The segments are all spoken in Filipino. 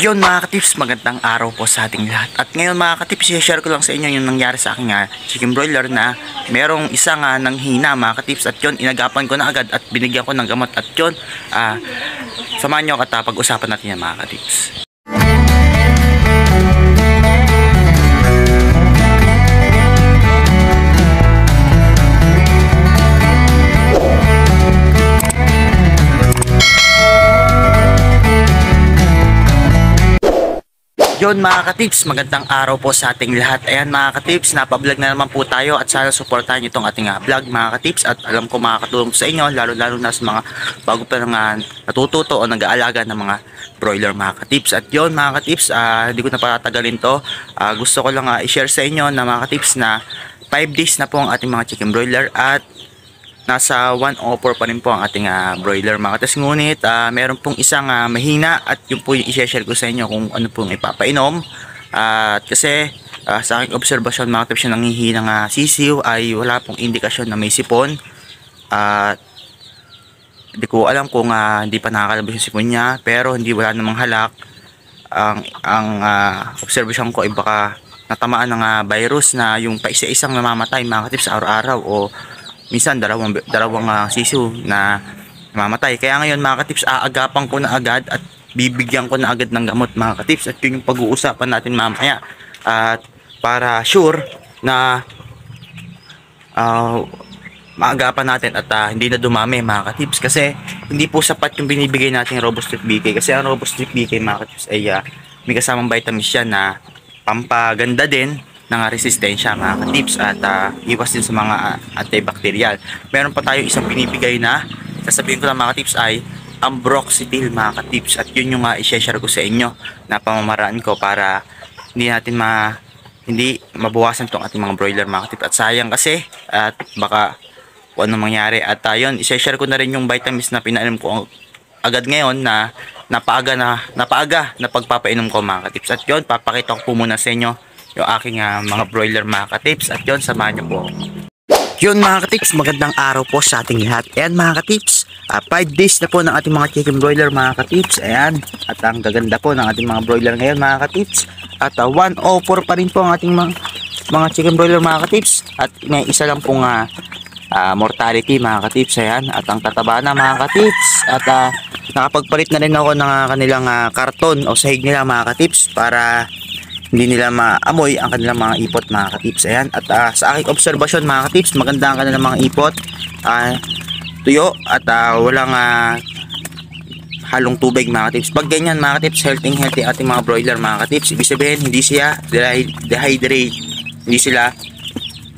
Yun mga katips, magandang araw po sa ating lahat. At ngayon mga katips, i-share ko lang sa inyo yung nangyari sa aking chicken broiler na merong isang nanghina mga katips. At yun, inagapan ko na agad at binigyan ko ng gamot. At yun, samahan nyo at pag-usapan natin yan mga katips. Yun mga katips, magandang araw po sa ating lahat. Ayan mga katips, napablog na naman po tayo at sana supportahan nyo itong ating vlog mga katips. At alam ko makakatulong sa inyo, lalo na sa mga bago pa lang natututo o nag-aalaga ng mga broiler mga katips. At yun mga katips, hindi ko na patatagalin to. Gusto ko lang i-share sa inyo na mga katips na 5 days na po ang ating mga chicken broiler at nasa 104 pa rin po ang ating broiler mga katips. Ngunit meron pong isang mahina at yun po yung i-share ko sa inyo kung ano pong ipapainom. At kasi sa aking obserbasyon mga katips, yung nanghihinang sisiw ay wala pong indikasyon na may sipon. At hindi ko alam kung hindi pa nakakalabas yung sipon niya, pero hindi wala namang halak. Ang obserbasyon ko ay baka natamaan ng virus na yung paisa-isang namamatay mga katips araw-araw o minsan dalawang sisiw na mamatay. Kaya ngayon mga katips, aagapan ko na agad at bibigyan ko na agad ng gamot mga katips. At yun yung pag-uusapan natin mamaya. At para sure na maagapan natin at hindi na dumami mga katips. Kasi hindi po sapat yung binibigay nating Robustrip BK. Kasi ang Robustrip BK mga katips ay may kasamang vitamins siya na pampaganda din ng resistensya mga katips at iwas din sa mga antibacterial. Meron pa tayo isang binibigay na sasabihin ko lang mga katips ay ambroxetil mga katips. At yun yung i-share ko sa inyo na pamamaraan ko para hindi mabawasan tong ating mga broiler mga katips. At sayang kasi at baka kung ano mangyari. At yun, i-share ko na rin yung vitamins na pinainom ko agad ngayon na napaaga na pagpapainom ko mga katips. At yun, papakita ko po muna sa inyo yung aking mga broiler mga katips. At yun, samahan nyo po. Yun mga katips, magandang araw po sa ating lahat. Ayan mga katips, 5 days na po ng ating mga chicken broiler mga katips. Ayan, at ang gaganda po ng ating mga broiler ngayon mga katips. At 104 pa rin po ang ating mga chicken broiler mga katips. At may isa lang pong mortality mga katips. Ayan, at ang tataba na mga katips. At nakapagpalit na rin ako ng kanilang karton o sahig nila mga katips para hindi nila maamoy ang kanilang mga ipot mga katips. Ayan. At sa aking obserbasyon mga katips, maganda ang kanilang mga ipot, tuyo at walang halong tubig mga katips. Pag ganyan mga katips, healthy ating mga broiler mga katips. Ibig sabihin hindi siya dehydrate, hindi sila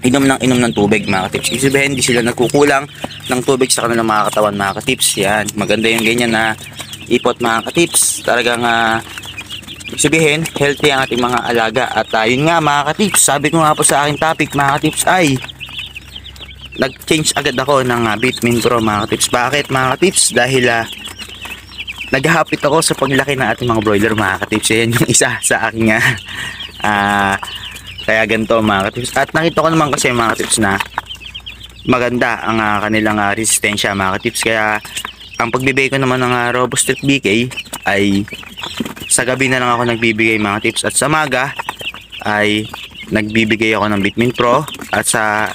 inom ng tubig mga katips. Ibig sabihin hindi sila nagkukulang ng tubig sa kanilang mga katawan mga katips. Yan, maganda yung ganyan na ipot mga katips. Talagang sabihin, healthy ang ating mga alaga. At yun nga mga katips, sabi ko nga po sa aking topic mga katips ay nag-change agad ako ng Vitamin Pro mga katips. Bakit mga katips? Dahil naghahapit ako sa paglaki ng ating mga broiler mga katips. Yan yung isa sa aking kaya ganito mga katips. At nakita ko naman kasi mga katips na maganda ang kanilang resistensya mga katips. Kaya ang pagbibigay ko naman ng Robustrip BK ay sa gabi na lang ako nagbibigay mga tips. At sa maga ay nagbibigay ako ng Vitamin Pro. At sa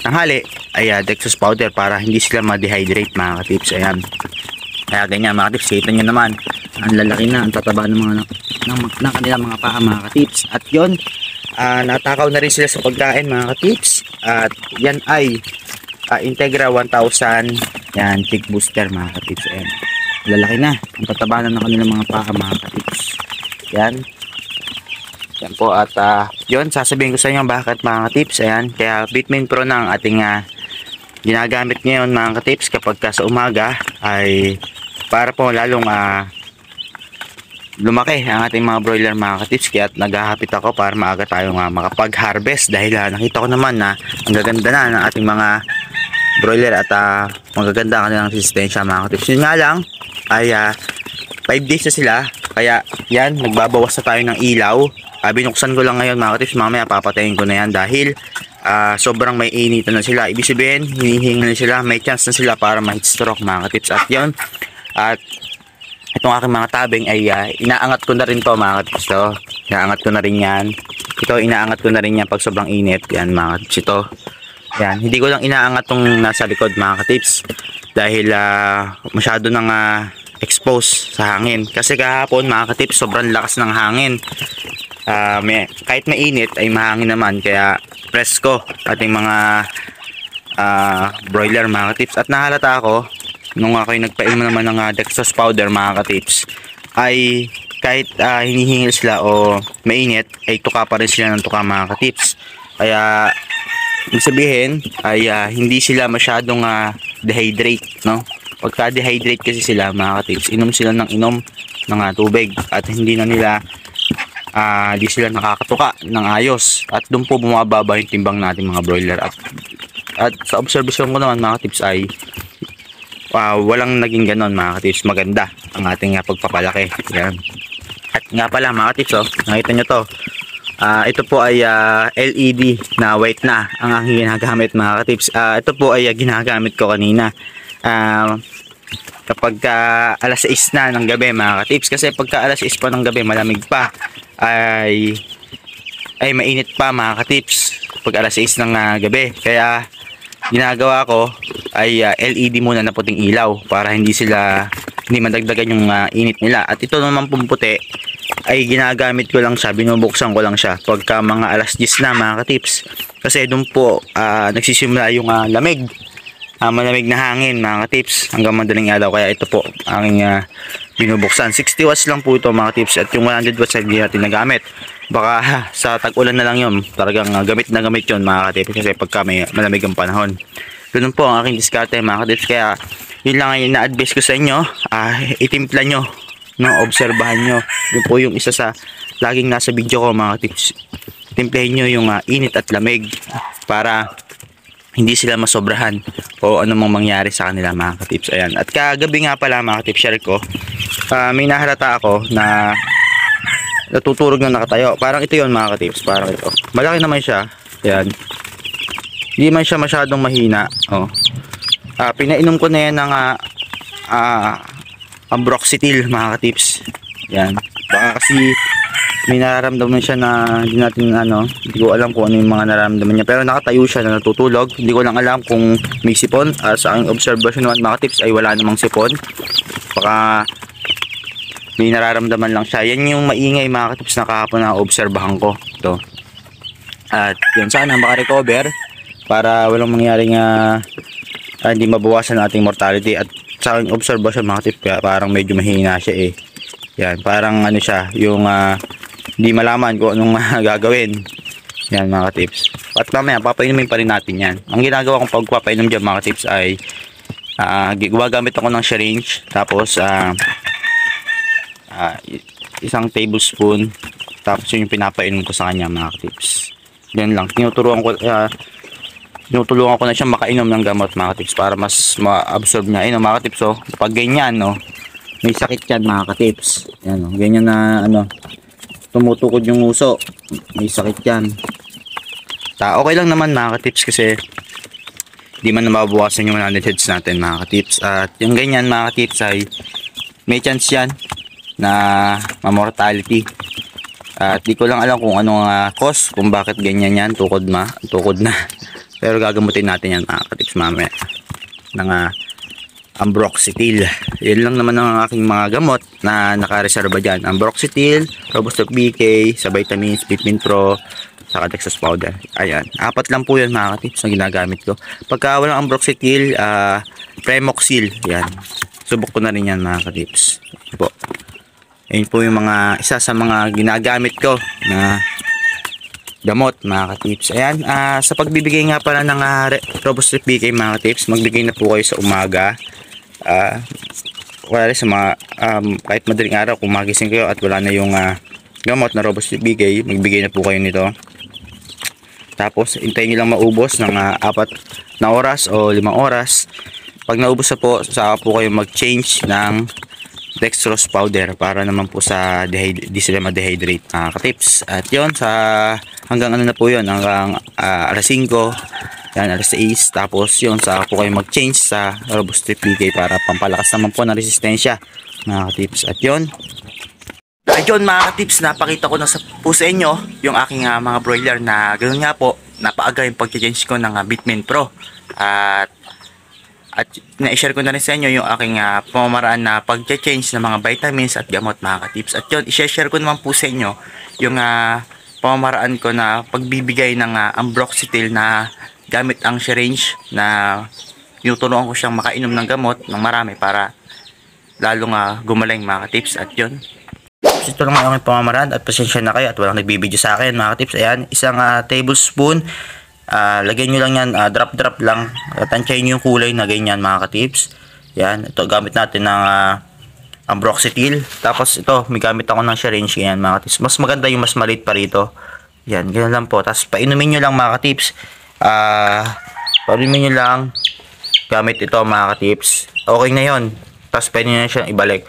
tanghali ay Dextrose powder para hindi sila ma-dehydrate mga tips. Ayan. Kaya ganyan mga tips. Kita nyo naman ang lalaki na, ang tataba ng kanilang mga paa mga tips. At yun, natakaw na rin sila sa pagkain mga tips. At yan ay Integra 1000 yan, chick booster mga tips. Ayan, lalaki na, ang tatabanan ng kanilang mga paa mga katips. Yan po. At yun, sasabihin ko sa inyo bakit mga katips. Ayan, kaya Vitamin Pro na ang ating ginagamit ngayon mga katips kapag sa umaga ay para po lalong lumaki ang ating mga broiler mga katips. Kaya naghahapit ako para maaga tayong makapag-harvest dahil nakita ko naman na ang gaganda na ng ating mga broiler at magaganda ang kanilang resistensya mga katips. Yun nga lang ay 5 days na sila, kaya yan, nagbabawas na tayo ng ilaw. Binuksan ko lang ngayon mga katips, mamaya papatayin ko na yan dahil sobrang may initan na sila. Ibig sabihin, hinihinga na sila, may chance na sila para ma-heat stroke mga katips. At yun, at Itong aking mga tabing ay inaangat ko na rin to mga katips. To. Inaangat ko na rin yan. Ito inaangat ko na rin yan pag sobrang init. Yan mga katips ito. Yan. Hindi ko lang inaangat tong nasa likod mga katips. Dahil masyado nang expose sa hangin. Kasi kahapon mga katips sobrang lakas ng hangin. Kahit mainit ay mahangin naman. Kaya presko ating mga broiler mga katips. At nahalata ako nung ako'y nagpainom naman ng dextrose powder mga katips ay kahit hinihingil sila o mainit ay tuka pa rin sila ng tuka mga katips. Kaya ibig sabihin ay hindi sila masyadong dehydrate, no? Pagka dehydrate kasi sila mga katips, inom sila ng inom ng tubig at hindi na nila di sila nakakatuka ng ayos at doon po bumababa yung timbang natin mga broiler. At sa observation ko naman mga katips ay walang naging ganon mga katips. Maganda ang ating pagpapalaki. Yan. At nga pala mga katips, nakita nyo to, ito po ay LED na white na ang aking ginagamit mga katips. Ito po ay ginagamit ko kanina kapag alas 6 na ng gabi mga katips. Kasi pagka alas 6 pa ng gabi malamig pa ay mainit pa mga katips pag alas 6 ng gabi. Kaya ginagawa ko ay LED muna na puting ilaw para hindi madagdagan yung init nila. At ito naman pong puti ay ginagamit ko lang siya, binubuksan ko lang siya pagka mga alas 10 na mga katips. Kasi doon po nagsisimula yung malamig na hangin mga katips hanggang madaling araw. Kaya ito po aking binubuksan. 60 watts lang po ito mga katips at yung 100 watts ay hindi natin nagamit. Baka sa tag-ulan na lang yun, talagang gamit na gamit yun mga katips kasi pagka may malamig ang panahon. Ganun po ang aking diskarte mga katips. Kaya yun lang ay na-advise ko sa inyo, itimpla nyo, no? Obserbahan nyo. Yun po yung isa sa laging nasa video ko mga katips. Timplahin nyo yung init at lamig para hindi sila masobrahan o anumang mangyari sa kanila mga katips. Ayan. At kagabi nga pala mga katips, share ko, may nahalata ako na natutulog na nakatayo. Parang ito yon mga katips, parang ito. Malaki naman siya. Ayan. Hindi man siya masyadong mahina. Pinainom ko na yan ng ambroxetil mga katips. Ayan. Baka kasi may nararamdaman siya na hindi ko alam kung ano yung mga nararamdaman niya. Pero nakatayo siya na natutulog. Hindi ko lang alam kung may sipon. Sa aking observation naman mga katips ay wala namang sipon. Baka may nararamdaman lang siya. Yan yung maingay mga katips na kahapon na obserbahan ko. Ito. At yun, sana makarecover para walang mangyaring hindi mabawasan ating mortality. At sa aking observation mga katips, parang medyo mahina siya eh. Yan, parang ano siya, yung hindi malaman kung anong gagawin. Yan mga katips. At mamaya papainumin pa rin natin yan. Ang ginagawa kong pagpapainom dyan mga katips ay gumagamit ako ng syringe. Tapos isang tablespoon. Tapos yun yung pinapainom ko sa kanya mga katips. Yan lang. Tinutulungan ko na siya makainom ng gamot mga katips para mas ma-absorb niya. Ayun mga katips, pag ganyan may sakit yan mga katips. Yan, ganyan na tumutukod yung uso. May sakit yan. Okay lang naman mga katips kasi di man na mabawasan yung 100 heads natin mga katips. At yung ganyan mga katips ay may chance yan na ma-mortality. At di ko lang alam kung anong cause, kung bakit ganyan yan, tukod na. Pero gagamutin natin yan mga katips mamaya ng ambroxetil. Yan lang naman ang aking mga gamot na nakareserba dyan. Ambroxetil, Robusto BK, sa vitamins, Vitamin Pro, saka dextrose powder. Ayan, 4 lang po yan mga katips na ginagamit ko. Pagka walang ambroxetil, Premoxil, yan. Subok ko na rin yan mga katips. Po. Ayun po yung isa sa mga ginagamit ko na gamot mga katips. Ayan, sa pagbibigay nga pala ng Robusto BK mga katips, magbigay na po kayo sa umaga. Wala sa mga kahit madaling araw kung magising kayo at wala na yung gamot na Robusto BK, magbigay na po kayo nito. Tapos hintayin nyo lang maubos ng 4 na oras o 5 oras. Pag naubos na po, saka po kayo mag-change ng dextrose powder para naman po sa di sila ma-dehydrate mga katips. At yun, hanggang ano na po yun, hanggang alas 5, yan, alas 6. Tapos yun, saka po kayo mag-change sa Robusto BK para pampalakas naman po ng resistensya mga katips. At yun, ayun mga katips, napakita ko na po sa inyo yung aking mga broiler na ganoon nga po, napaaga yung pag-change ko ng Bitmain Pro. At na-share ko na rin sa inyo yung aking pamamaraan na pag-change ng mga vitamins at gamot mga katips. At yun, i-share ko naman po sa inyo yung pamamaraan ko na pagbibigay ng Ambroxetil na gamit ang syringe na tinuturuan ko siyang makainom ng gamot ng marami para lalong gumaling mga katips. At yun, ito lang ang aking pamamaraan at pasensya na kayo at walang nagbibideo sa akin mga katips. Ayan, isang tablespoon. Lagyan nyo lang yan, drop lang, tansyahin nyo yung kulay na ganyan mga katips. Yan, ito gamit natin ng Ambroxetil. Tapos ito, may gamit ako ng syringe yan mga katips. Mas maganda yung mas maliit pa rito. Yan, ganyan lang po. Tapos painumin nyo lang mga katips. Painumin nyo lang gamit ito mga katips. Okay na yon. Tapos pwede nyo na siyang ibalik.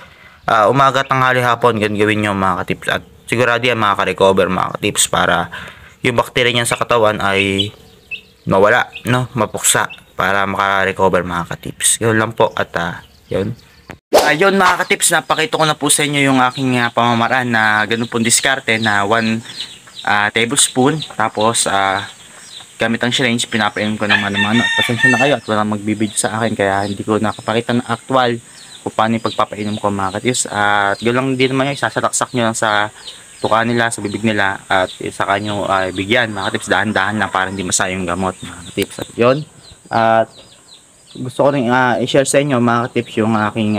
Umaga, tanghali, hapon, ganyan gawin nyo mga katips. At sigurado yan makaka-recover mga katips para yung bacteria niyan sa katawan ay mawala, no? Mapuksa para maka-recover mga katips. Yun lang po at yun. Ayun mga katips, napakita ko na po sa inyo yung aking pamamaraan na ganun pong diskarte na 1 tablespoon. Tapos gamit ang syringe, pinapainom ko ng mano-mano. Pasensya na kayo at walang magbibideo sa akin kaya hindi ko nakapakita ng actual kung paano yung pagpapainom ko mga katips. At ganoon lang din naman yung sasalaksak nyo lang sa tuka nila, sa bibig nila at saka nyo bigyan mga katips, dahan-dahan lang para hindi masayang gamot mga katips. At yun, at gusto ko rin i-share sa inyo mga katips yung aking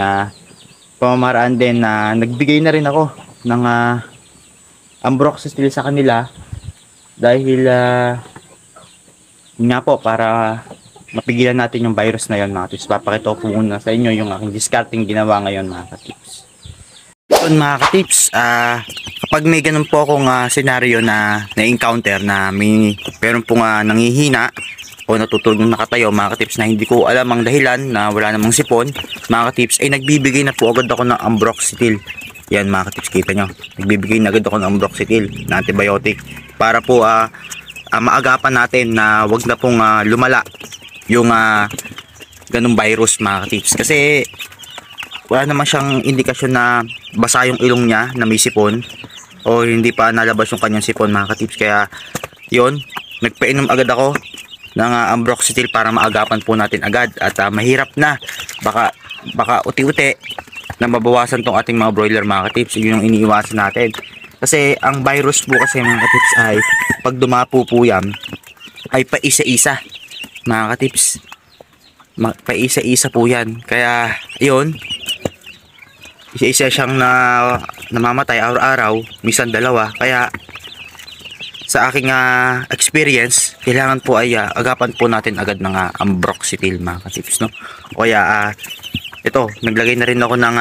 pamamaraan din na nagbigay na rin ako ng Ambroxetil sa kanila dahil nga po para mapigilan natin yung virus na yun mga katips. Papakita ko po muna sa inyo yung aking discarding ginawa ngayon mga katips. Yun mga katips, kapag may ganun po akong senaryo na na-encounter na meron pong nangihina o natutulog ng nakatayo mga katips na hindi ko alam ang dahilan na wala namang sipon mga katips, ay nagbibigay na po agad ako ng Ambroxetil. Yan mga katips, kita nyo, nagbibigay na agad ako ng Ambroxetil na antibiotic para po maagapan natin na wag na pong lumala yung ganung virus mga katips. Kasi wala naman siyang indikasyon na basa yung ilong niya na may sipon o hindi pa nalabas yung kanyang sipon mga katips. Kaya yun, nagpainom agad ako ng Ambroxetil para maagapan po natin agad. At mahirap na, baka uti-uti na mabawasan tong ating mga broiler mga katips. Yun yung iniiwasan natin. Kasi ang virus po kasi mga katips ay pag dumapo po yan ay paisa-isa mga katips. Paisa-isa po yan. Kaya yun, isa-isa siyang namamatay araw-araw, minsan dalawa. Kaya sa aking experience, kailangan po ay agapan po natin agad ng Ambroxetil mga katips, no? O kaya ito, naglagay na rin ako ng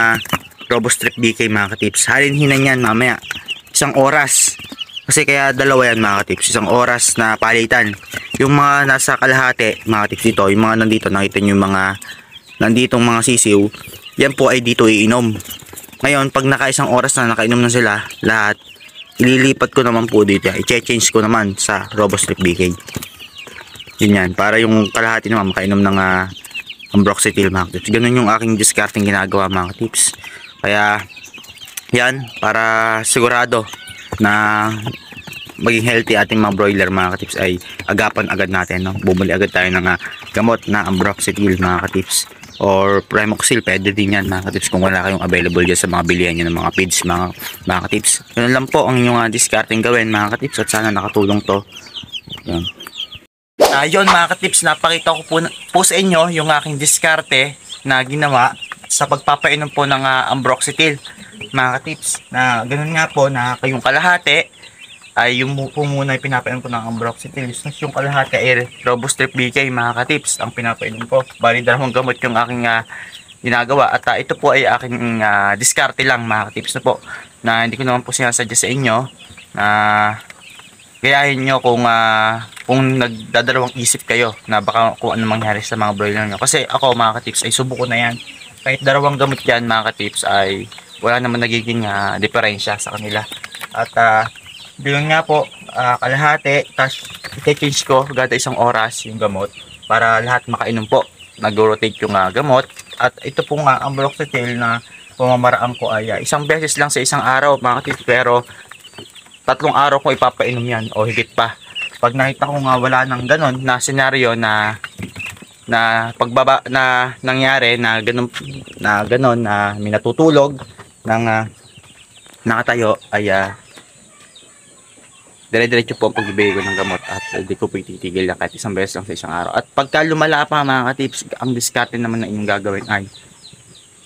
Robostrip BK mga katips. Halin-hinan yan mamaya 1 oras. Kasi kaya dalawa yan mga katips, 1 oras na palitan. Yung mga nasa kalahati mga katips dito, yung mga nandito, nakita nyo yung mga nanditong mga sisiw, yan po ay dito iinom. Ngayon, pag naka 1 oras na nakainom na sila lahat, ililipat ko naman po dito, i-change ko naman sa Robostrip BK. Yun yan, para yung kalahati naman makainom ng Ambroxetil mga katips. Ganun yung aking discarding ginagawa mga katips. Kaya yan, para sigurado na maging healthy ating mga broiler mga katips ay agapan agad natin, no? Bumili agad tayo ng gamot na Ambroxetil mga katips or Primoxil, pwede din yan mga katips kung wala kayong available dyan sa mga bilihan nyo ng mga feeds mga katips. Ganun lang po ang inyong discarding gawin mga katips at sana nakatulong to. Yan. Ayun mga katips, napakita ko po sa inyo yung aking diskarte na ginawa sa pagpapainom po ng Ambroxetil mga katips, na ganun nga po na kayong kalahati ay yung po muna yung pinapainom ko ng Ambroxetil, yung kalahati ay Robostrip BK mga katips ang pinapainom ko. Bali 2 gamot yung aking ginagawa at ito po ay aking diskarte lang mga katips na po, na hindi ko naman po sinasadya sa inyo na gayahin nyo kung nagdadalawang isip kayo na baka kung ano mangyari sa mga broiler nyo. Kasi ako mga katips ay subuko na yan, kahit 2 gamot yan mga katips ay wala naman nagiging diferensya sa kanila. At doon nga po, kalahati, tapos i-change ko gada 1 oras yung gamot para lahat makainom po. Nag-rotate yung gamot. At ito po nga, Ambroxetil na pamamaraan ko ay isang beses lang sa isang araw mga katips, pero 3 araw ko ipapainom yan o higit pa. Pag nakita ko nga wala nang ganon na senaryo na pagbaba na nangyari na ganon na may natutulog ng nakatayo ay dire-diretso po ang pagbibigay ko ng gamot at hindi ko po ititigil na kahit isang beses lang sa isang araw. At pagka lumala pa mga katips, ang diskarte naman na inyong gagawin ay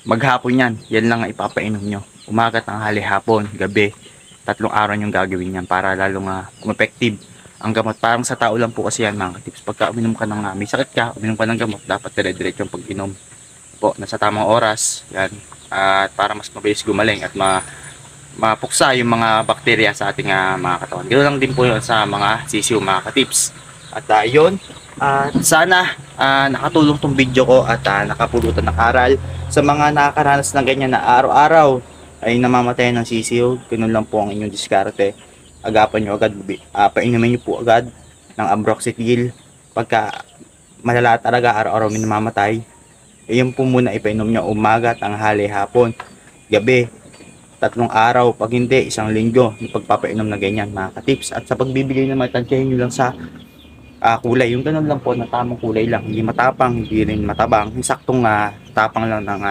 maghapon yan. Yan lang ang ipapainom nyo. Umaga, tanghali, hapon, gabi. 3 araw yung gagawin yan para lalong effective ang gamot. Parang sa tao lang po kasi yan mga katips. Pagka uminom ka ng may sakit ka, uminom ka ng gamot, dapat dire-diretso yung pag-inom po, nasa tamang oras yan. At para mas mabilis gumaling at mapuksa yung mga bakterya sa ating mga katawan. Ganoon lang din po yun sa mga sisiw mga katips. At yun, sana nakatulong tong video ko at nakapulutan ng aral sa mga nakakaranas ng ganyan na araw-araw ay namamatay ng sisiw. Ganoon lang po ang inyong diskarte. Agapan nyo agad, painumin nyo po agad ng ambroxetil. Pagka malala talaga, araw-araw may namamatay, yun po muna ipainom nyo umaga, tanghali, hapon, gabi. 3 araw, pag hindi, 1 linggo yung pagpapainom na ganyan mga katips. At sa pagbibigay naman, tansyahin nyo lang sa kulay, yung ganun lang po na tamang kulay lang, hindi matapang, hindi rin matabang, yung saktong tapang lang ng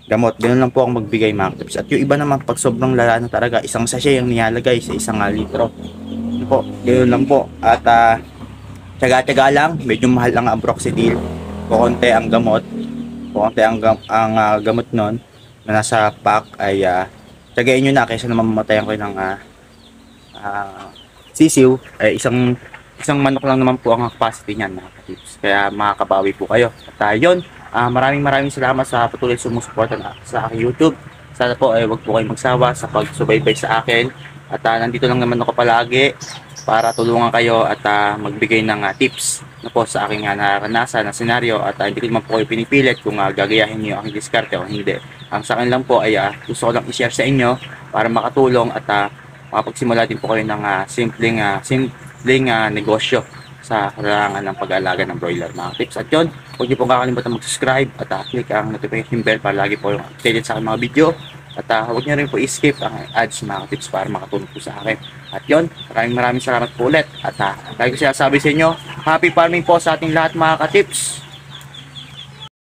gamot. Ganun lang po ang magbigay mga katips. At yung iba naman, pag sobrang lala na talaga, isang sachet yung nilalagay sa 1 litro. Yun po, ganun lang po. At tsaga-tsaga lang, medyo mahal ang ambroxetil, kukonti ang gamot, gamot nun na nasa pack ay tsagain nyo na kaysa naman mamatayan ko ng sisiw. Ay isang manok lang naman po ang capacity niyan mga katips, kaya makakabawi po kayo. At yun, maraming salamat sa patuloy sumusuporta sa aking YouTube. Sana po ay wag po kayong magsawa sa pagsubaybay sa akin. At nandito lang naman ako palagi para tulungan kayo at magbigay ng tips na po sa aking naranasan na senaryo. At hindi ko naman po kayo pinipilit kung gagayahin niyo ang aking diskarte o hindi. Ang sa akin lang po ay gusto ko lang i-share sa inyo para makatulong at makapagsimula din po kayo ng simpleng negosyo sa kailangan ng pag-aalaga ng broiler mga tips. At yun, huwag niyo po kakalimutan mag-subscribe at click ang notification bell para lagi po yung updated sa aking mga video. At huwag niyo rin po i-skip ang ads mga tips para makatulong po sa akin. At yun, maraming salamat po ulit. At lagi ko sinasabi sa inyo, happy farming po sa ating lahat mga katips.